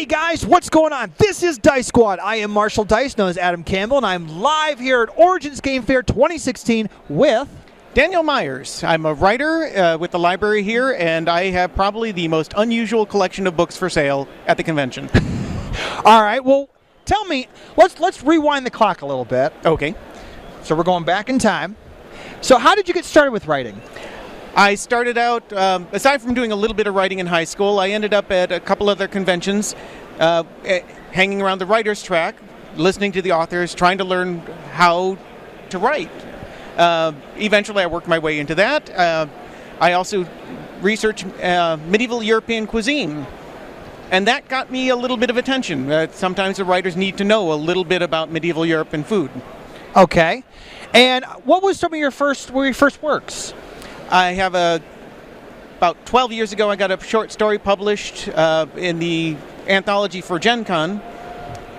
Hey guys, what's going on? This is Dice Squad. I am Marshall Dice, known as Adam Campbell, and I'm live here at Origins Game Fair 2016 with Daniel Myers. I'm a writer with the library here, and I have probably the most unusual collection of books for sale at the convention. All right, well, tell me, let's rewind the clock a little bit. Okay. So we're going back in time. So how did you get started with writing? I started out, aside from doing a little bit of writing in high school, I ended up at a couple other conventions, hanging around the writer's track, listening to the authors, trying to learn how to write. Eventually, I worked my way into that. I also researched medieval European cuisine, and that got me a little bit of attention. Sometimes the writers need to know a little bit about medieval European food. Okay. And what was some of your first works? I have about 12 years ago, I got a short story published in the anthology for Gen Con,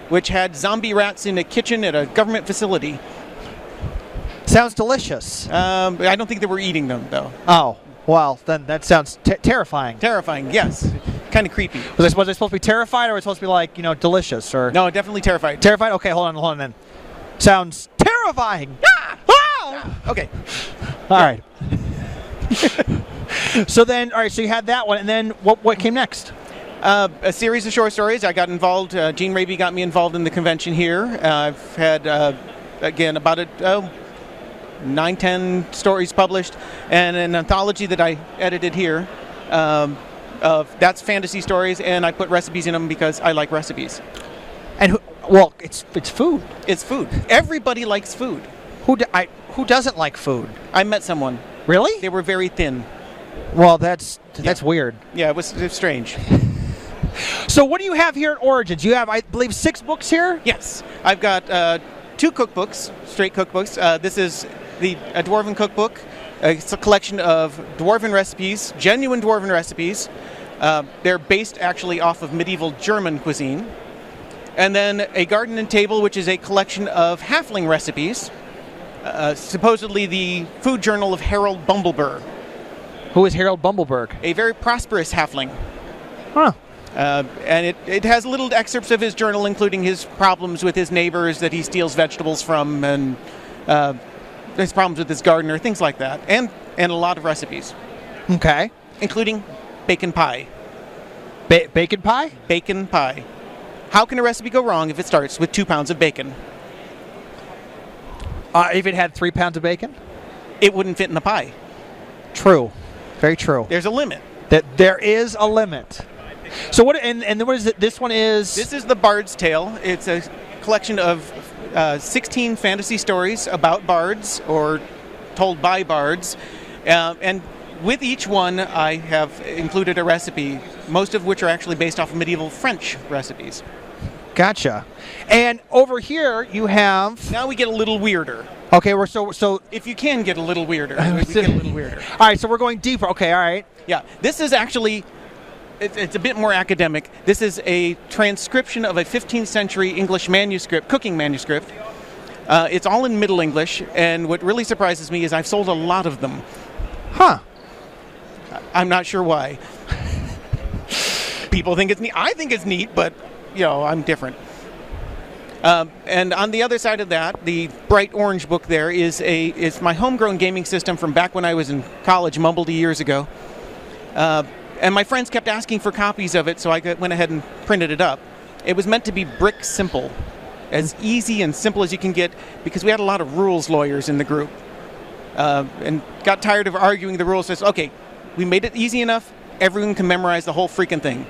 which had zombie rats in a kitchen at a government facility. Sounds delicious. I don't think they were eating them, though. Oh, well, then that sounds terrifying. Terrifying, yes. Kind of creepy. Was I supposed to be terrified, or was it supposed to be like, delicious? Or No, definitely terrified. Terrified? Okay, hold on then. Sounds terrifying. Ah! Ah! Okay. All right. So you had that one, and then what came next? A series of short stories. I got involved, Gene Raby got me involved in the convention here. I've had, again, about 9-10 stories published, and an anthology that I edited here. That's fantasy stories, and I put recipes in them because I like recipes. And it's food. It's food. Everybody likes food. Who doesn't like food? I met someone. Really? They were very thin. Well, that's weird. Yeah, it was strange. So what do you have here at Origins? You have, I believe, 6 books here? Yes. I've got 2 cookbooks, straight cookbooks. This is a Dwarven cookbook. It's a collection of Dwarven recipes, genuine Dwarven recipes. They're based actually off of medieval German cuisine. And then a Garden and Table, which is a collection of halfling recipes. Supposedly the food journal of Harold Bumbleberg. Who is Harold Bumbleberg? A very prosperous halfling. Huh. And it has little excerpts of his journal, including his problems with his neighbors that he steals vegetables from, and his problems with his gardener, things like that. And a lot of recipes. Okay. Including bacon pie. Bacon pie? Bacon pie. How can a recipe go wrong if it starts with 2 pounds of bacon? If it had 3 pounds of bacon? It wouldn't fit in the pie. True. Very true. There's a limit. There is a limit. So what? And what is it? This one is. This is the Bard's Tale. It's a collection of 16 fantasy stories about bards or told by bards, and with each one I have included a recipe. Most of which are actually based off of medieval French recipes. Gotcha. And over here you have. Now we get a little weirder. Okay, we're so. If you can get a little weirder, we get a little weirder. All right, so we're going deeper. Okay, all right. Yeah, this is actually. It's a bit more academic. This is a transcription of a 15th century English manuscript, cooking manuscript. It's all in Middle English, and what really surprises me is I've sold a lot of them. Huh. I'm not sure why. People think it's neat. I think it's neat, but, I'm different. And on the other side of that, the bright orange book there is my homegrown gaming system from back when I was in college, Mumbledy years ago. And my friends kept asking for copies of it, so I went ahead and printed it up. It was meant to be brick simple, as easy and simple as you can get, because we had a lot of rules lawyers in the group. And got tired of arguing the rules. Says, okay, we made it easy enough, everyone can memorize the whole freaking thing.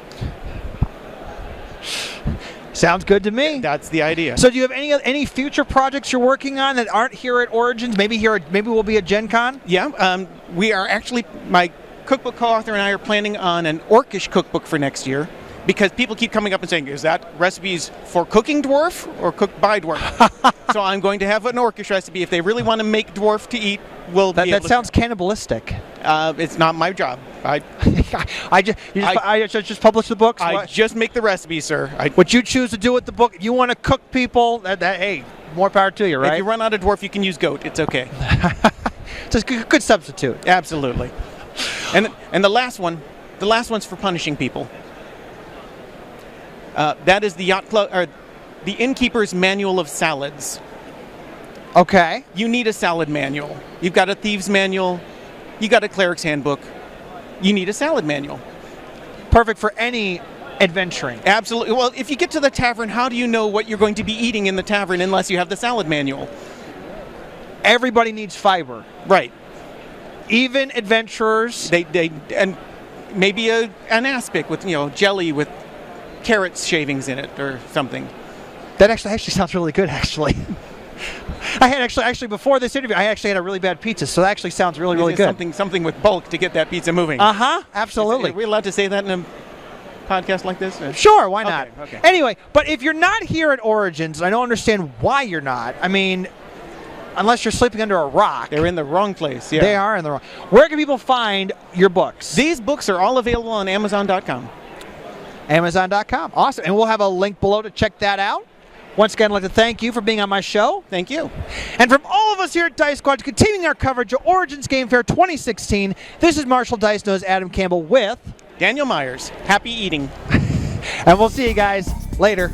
Sounds good to me. That's the idea. So do you have any future projects you're working on that aren't here at Origins? Maybe we'll be at Gen Con? Yeah, we are actually, my cookbook co-author and I are planning on an Orcish cookbook for next year, because people keep coming up and saying, is that recipes for cooking dwarf or cooked by dwarf? So I'm going to have an Orcish recipe. If they really want to make dwarf to eat, we'll be able That sounds cannibalistic. It's not my job. I just publish the books? I just make the recipes, sir. What you choose to do with the book, if you want to cook people, hey, more power to you, right? If you run out of dwarf, you can use goat. It's okay. It's a good substitute. Absolutely. And the last one's for punishing people. That is the Yacht Club, or the Innkeeper's Manual of Salads. Okay. You need a salad manual. You've got a thieves manual. You got a cleric's handbook. You need a salad manual. Perfect for any adventuring. Absolutely. Well, if you get to the tavern, how do you know what you're going to be eating in the tavern unless you have the salad manual? Everybody needs fiber. Right. Even adventurers. They and maybe an aspic with jelly with carrots shavings in it or something. That actually sounds really good. Actually, I had actually before this interview, I actually had a really bad pizza, so that actually sounds really good. Something with bulk to get that pizza moving. Absolutely. Are we allowed to say that in a podcast like this? Sure, why not? Okay. Anyway, but if you're not here at Origins, I don't understand why you're not. I mean, unless you're sleeping under a rock. They're in the wrong place. Yeah. They are in the wrong. Where can people find your books? These books are all available on Amazon.com. Amazon.com. Awesome. And we'll have a link below to check that out. Once again, I'd like to thank you for being on my show. Thank you. And from all of us here at Dice Squad, continuing our coverage of Origins Game Fair 2016, this is Marshall Dice, known as Adam Campbell, with Daniel Myers. Happy eating. and we'll see you guys later.